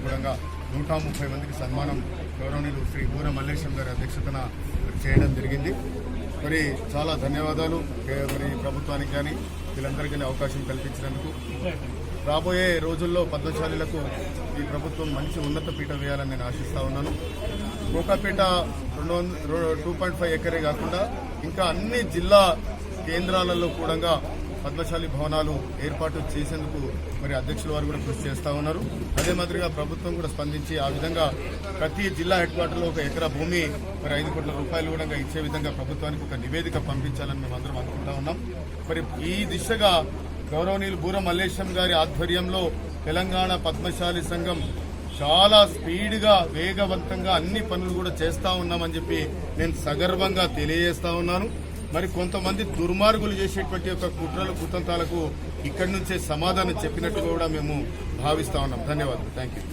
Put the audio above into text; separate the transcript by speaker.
Speaker 1: కూడా 130 మందికి సన్మానం గౌరవనీయులు శ్రీ బూర మల్లేశం గారి అధ్యక్షతన చేయడం జరిగింది. మరి చాలా ధన్యవాదాలు మరి ప్రభుత్వానికి కానీ వీళ్ళందరికీ అవకాశం కల్పించినందుకు. రాబోయే రోజుల్లో పద్మశాలీలకు ఈ ప్రభుత్వం మంచి ఉన్నత పీఠ వేయాలని నేను ఆశిస్తా ఉన్నాను. కోకాపేట 2.5 ఎకరే కాకుండా ఇంకా అన్ని జిల్లా కేంద్రాలలో కూడా పద్మశాలి భవనాలు ఏర్పాటు చేసేందుకు మరి అధ్యక్షుల వారు కూడా కృషి చేస్తూ ఉన్నారు. అదే మాదిరిగా ప్రభుత్వం కూడా స్పందించి ఆ విధంగా ప్రతి జిల్లా హెడ్ క్వార్టర్లో 1 ఎకరా భూమి మరి 5 కోట్ల రూపాయలు కూడా ఇచ్చే విధంగా ప్రభుత్వానికి ఒక నివేదిక పంపించాలని మేము అందరం అనుకుంటా ఉన్నాం. మరి ఈ దిశగా గౌరవనీయులు బూర మల్లేశం గారి ఆధ్వర్యంలో తెలంగాణ పద్మశాలి సంఘం చాలా స్పీడ్గా వేగవంతంగా అన్ని పనులు కూడా చేస్తా ఉన్నామని చెప్పి నేను సగర్వంగా తెలియజేస్తా ఉన్నాను. మరి కొంతమంది దుర్మార్గులు చేసేటువంటి ఒక కుట్రలు కుతంత్రాలకు ఇక్కడి నుంచే సమాధానం చెప్పినట్టుగా కూడా మేము భావిస్తా ఉన్నాం. ధన్యవాదాలు. Thank you.